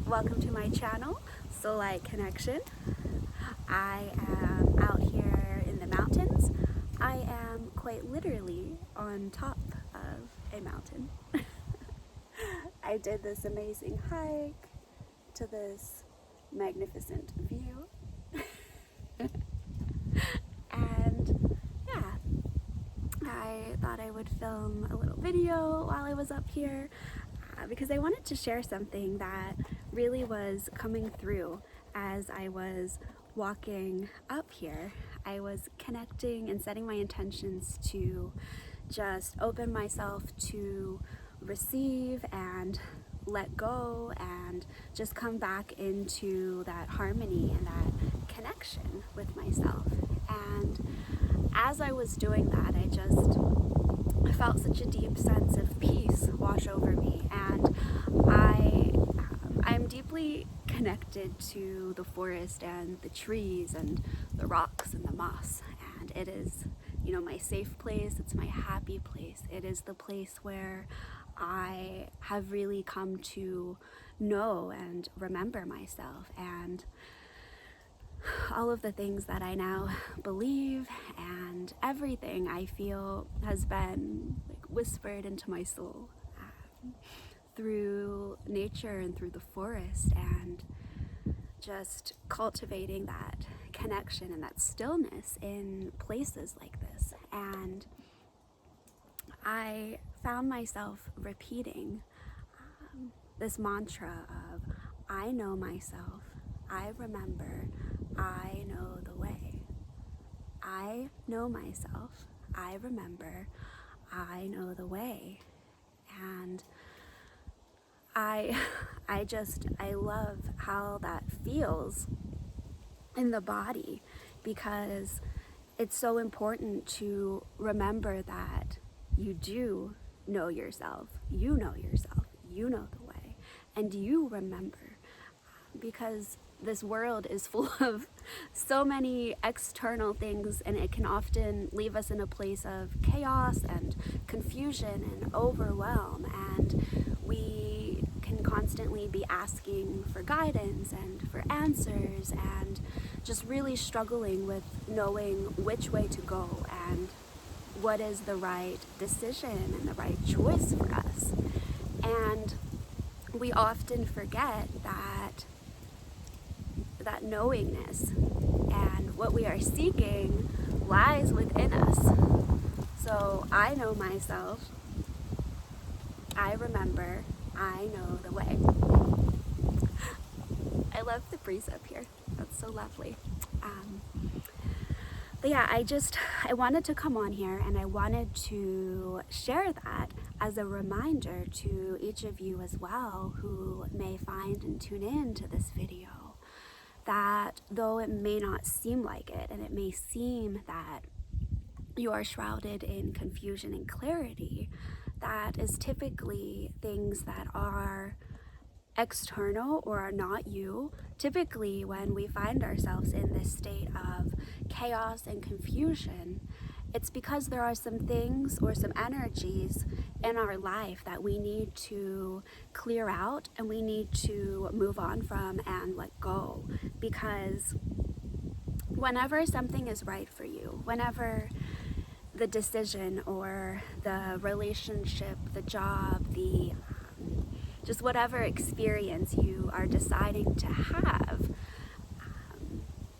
welcome to my channel, Soul Light Connection. I am out here in the mountains. I am quite literally on top of a mountain. I did this amazing hike to this magnificent view. And yeah, I thought I would film a little video while I was up here because I wanted to share something that really was coming through as I was walking up here. I was connecting and setting my intentions to just open myself to receive and let go and just come back into that harmony and that connection with myself. And as I was doing that, I felt such a deep sense of peace wash over me, and I'm deeply connected to the forest and the trees and the rocks and the moss, and it is, my safe place. It's my happy place. It is the place where I have really come to know and remember myself and all of the things that I now believe, and everything I feel has been whispered into my soul through nature and through the forest, and just cultivating that connection and that stillness in places like this. And I found myself repeating this mantra of, I know myself, I remember, I know the way. I know myself, I remember, I know the way. And I love how that feels in the body, because it's so important to remember that you do know yourself, you know the way, and you remember, because this world is full of so many external things, and it can often leave us in a place of chaos and confusion and overwhelm, and we can constantly be asking for guidance and for answers and just really struggling with knowing which way to go and what is the right decision and the right choice for us. And we often forget that knowingness and what we are seeking lies within us. So I know myself, I remember, I know the way. I love the breeze up here. That's so lovely. But yeah, I wanted to come on here, and I wanted to share that as a reminder to each of you as well who may find and tune in to this video, that though it may not seem like it, and it may seem that you are shrouded in confusion and clarity, that is typically things that are external or are not you. Typically, when we find ourselves in this state of chaos and confusion, it's because there are some things or some energies in our life that we need to clear out, and we need to move on from and let go. Because whenever something is right for you, whenever the decision or the relationship, the job, just whatever experience you are deciding to have,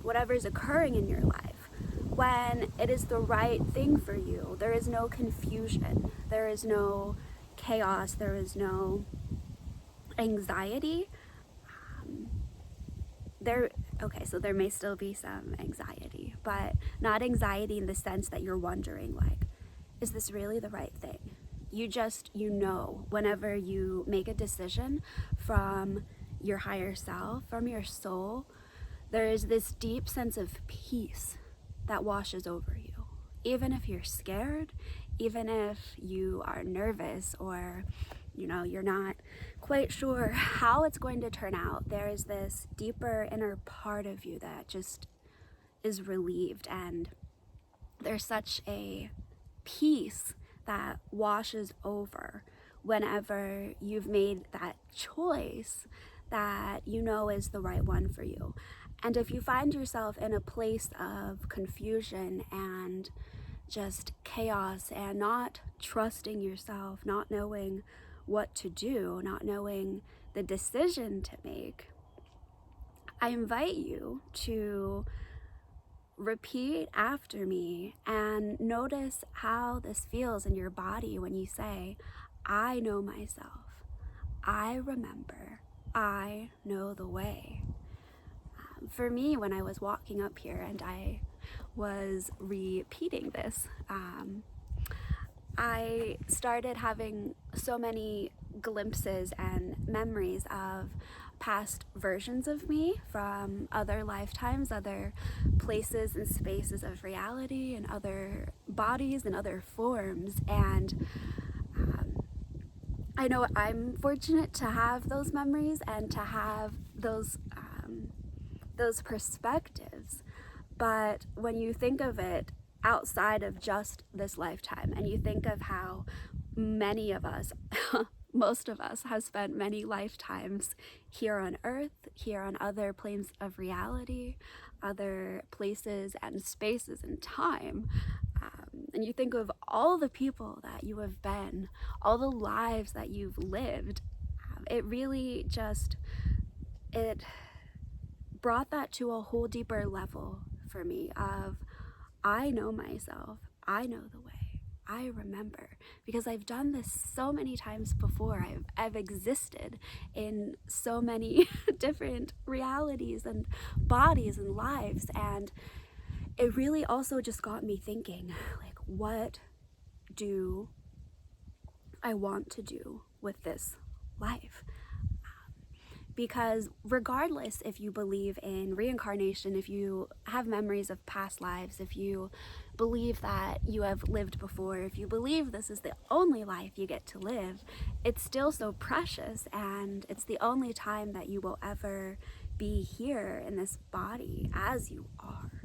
whatever is occurring in your life, when it is the right thing for you, there is no confusion, there is no chaos, there is no anxiety. So there may still be some anxiety, but not anxiety in the sense that you're wondering, is this really the right thing? You know, whenever you make a decision from your higher self, from your soul, there is this deep sense of peace that washes over you. Even if you're scared, even if you are nervous, or you're not quite sure how it's going to turn out, there is this deeper inner part of you that just is relieved, and there's such a peace that washes over whenever you've made that choice that you know is the right one for you. And if you find yourself in a place of confusion and just chaos and not trusting yourself, not knowing what to do, not knowing the decision to make, I invite you to repeat after me and notice how this feels in your body when you say, I know myself, I remember, I know the way. For me, when I was walking up here and I was repeating this, I started having so many glimpses and memories of past versions of me from other lifetimes, other places and spaces of reality, and other bodies and other forms. And I know I'm fortunate to have those memories and to have those perspectives. But when you think of it outside of just this lifetime, and you think of how many of us, most of us, have spent many lifetimes here on Earth, here on other planes of reality, other places and spaces and time, and you think of all the people that you have been, all the lives that you've lived, it really just, it brought that to a whole deeper level for me of, I know myself, I know the way, I remember, because I've done this so many times before. I've existed in so many different realities and bodies and lives, and it really also just got me thinking, like, what do I want to do with this life? Because regardless if you believe in reincarnation, if you have memories of past lives, if you believe that you have lived before, if you believe this is the only life you get to live, it's still so precious, and it's the only time that you will ever be here in this body as you are.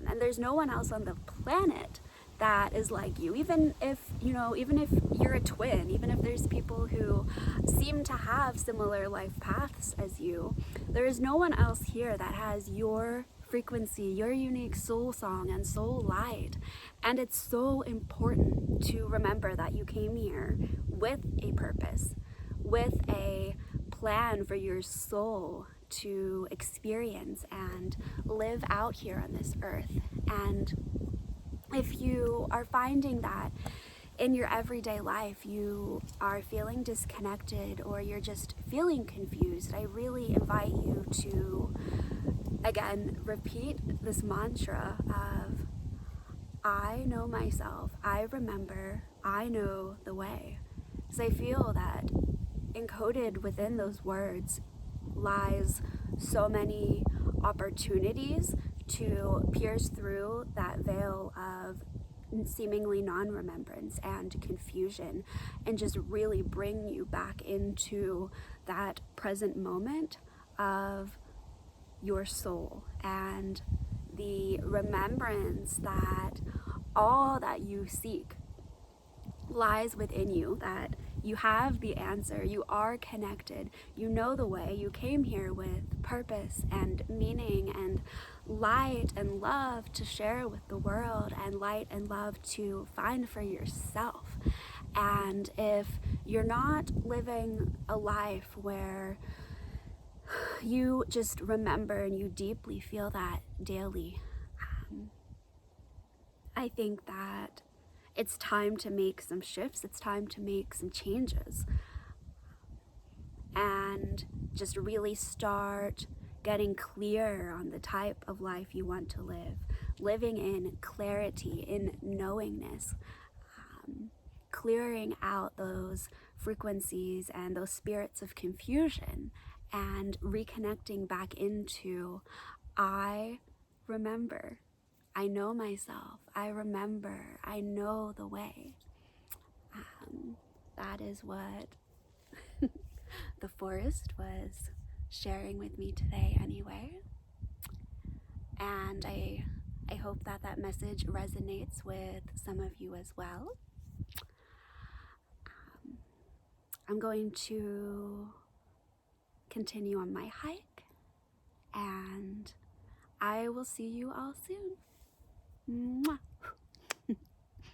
And there's no one else on the planet that is like you, even if you're a twin, even if there's people who seem to have similar life paths as you, there is no one else here that has your frequency, your unique soul song and soul light. And it's so important to remember that you came here with a purpose, with a plan for your soul to experience and live out here on this earth. And if you are finding that in your everyday life you are feeling disconnected, or you're just feeling confused, I really invite you to, again, repeat this mantra of, I know myself, I remember, I know the way. Because I feel that encoded within those words lies so many opportunities to pierce through that veil of seemingly non-remembrance and confusion, and just really bring you back into that present moment of your soul and the remembrance that all that you seek lies within you, that you have the answer, you are connected, you know the way, you came here with purpose and meaning and light and love to share with the world, and light and love to find for yourself. And if you're not living a life where you just remember and you deeply feel that daily, I think that it's time to make some shifts, it's time to make some changes, and just really start getting clear on the type of life you want to live, living in clarity, in knowingness, clearing out those frequencies and those spirits of confusion, and reconnecting back into, I remember, I know myself, I remember, I know the way. That is what the forest was sharing with me today anyway. And I hope that that message resonates with some of you as well. I'm going to continue on my hike, and I will see you all soon. Mwah.